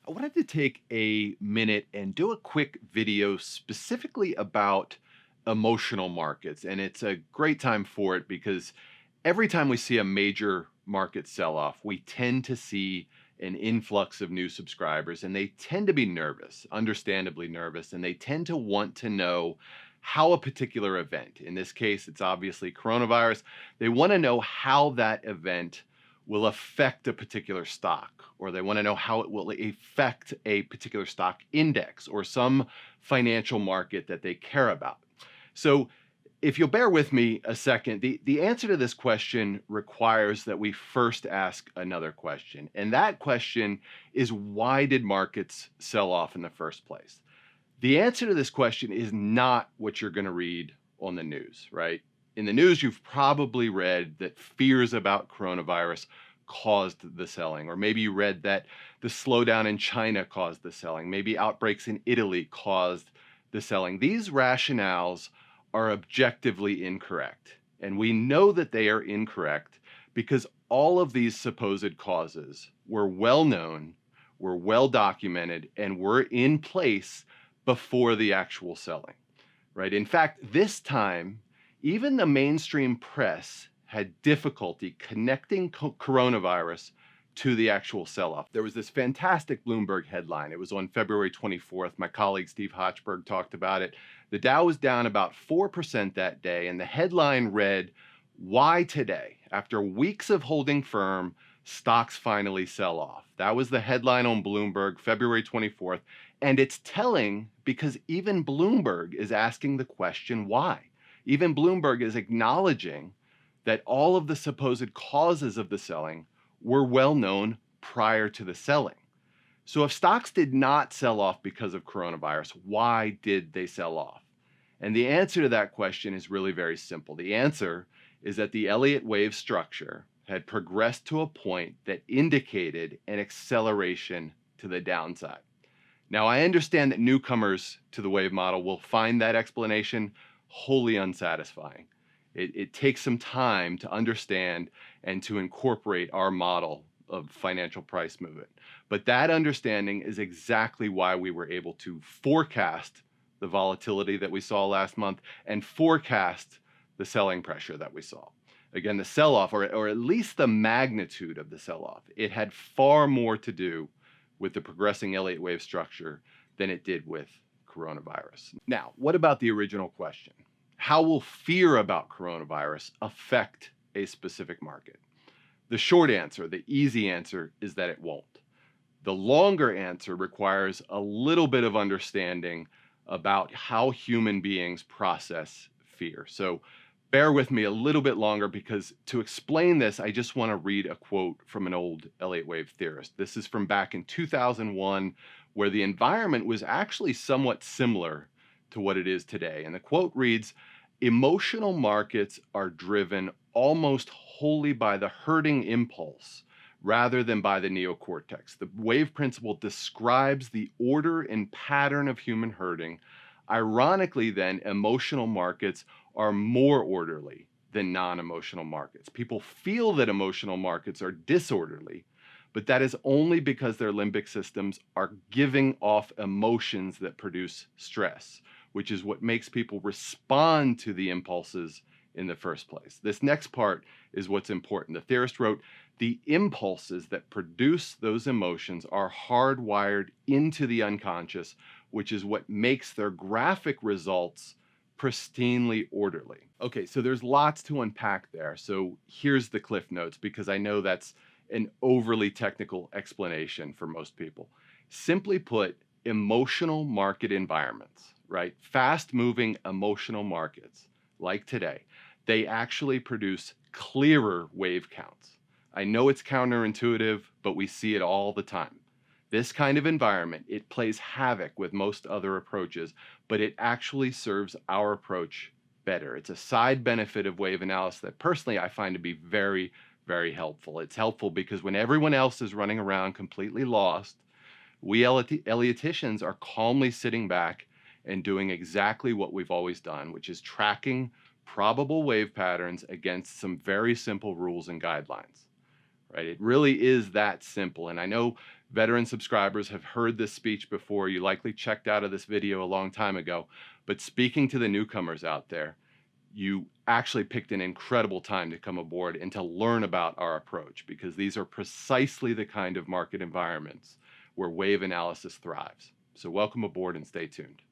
I wanted to take a minute and do a quick video specifically about emotional markets. And it's a great time for it because every time we see a major market sell off, we tend to see an influx of new subscribers and they tend to be nervous, understandably nervous, and they tend to want to know how a particular event, in this case, it's obviously coronavirus, they want to know how that event will affect a particular stock, or they want to know how it will affect a particular stock index or some financial market that they care about. So, if you'll bear with me a second, the answer to this question requires that we first ask another question. And that question is, why did markets sell off in the first place? The answer to this question is not what you're going to read on the news, right? In the news, you've probably read that fears about coronavirus caused the selling, or maybe you read that the slowdown in China caused the selling, maybe outbreaks in Italy caused the selling. These rationales are objectively incorrect. And we know that they are incorrect because all of these supposed causes were well known, were well documented, and were in place before the actual selling, right? In fact, this time, even the mainstream press had difficulty connecting coronavirus to the actual sell-off. There was this fantastic Bloomberg headline. It was on February 24th. My colleague Steve Hochberg talked about it. The Dow was down about 4% that day, and the headline read, "Why today? After weeks of holding firm, stocks finally sell off." That was the headline on Bloomberg, February 24th. And it's telling because even Bloomberg is asking the question, why? Even Bloomberg is acknowledging that all of the supposed causes of the selling were well known prior to the selling. So if stocks did not sell off because of coronavirus, why did they sell off? And the answer to that question is really very simple. The answer is that the Elliott wave structure had progressed to a point that indicated an acceleration to the downside. Now, I understand that newcomers to the wave model will find that explanation wholly unsatisfying. It takes some time to understand and to incorporate our model of financial price movement. But that understanding is exactly why we were able to forecast the volatility that we saw last month and forecast the selling pressure that we saw. Again, the sell-off, or at least the magnitude of the sell-off, it had far more to do with the progressing Elliott wave structure than it did with coronavirus. Now, what about the original question? How will fear about coronavirus affect a specific market? The short answer, the easy answer, is that it won't. The longer answer requires a little bit of understanding about how human beings process fear. So bear with me a little bit longer because to explain this, I just want to read a quote from an old Elliott wave theorist. This is from back in 2001, where the environment was actually somewhat similar to what it is today. And the quote reads, "Emotional markets are driven almost wholly by the herding impulse rather than by the neocortex. The wave principle describes the order and pattern of human herding. Ironically, then, emotional markets are more orderly than non-emotional markets. People feel that emotional markets are disorderly, but that is only because their limbic systems are giving off emotions that produce stress, which is what makes people respond to the impulses in the first place." This next part is what's important. The theorist wrote, "The impulses that produce those emotions are hardwired into the unconscious, which is what makes their graphic results pristinely orderly." Okay, so there's lots to unpack there. So here's the cliff notes, because I know that's an overly technical explanation for most people. Simply put, emotional market environments, right? Fast moving emotional markets like today, they actually produce clearer wave counts. I know it's counterintuitive, but we see it all the time. This kind of environment, it plays havoc with most other approaches, but it actually serves our approach better. It's a side benefit of wave analysis that personally I find to be very, very helpful. It's helpful because when everyone else is running around completely lost, we Elliotticians are calmly sitting back and doing exactly what we've always done, which is tracking probable wave patterns against some very simple rules and guidelines, right? It really is that simple. And I know Veteran subscribers have heard this speech before. You likely checked out of this video a long time ago. But speaking to the newcomers out there, you actually picked an incredible time to come aboard and to learn about our approach, because these are precisely the kind of market environments where wave analysis thrives. So welcome aboard and stay tuned.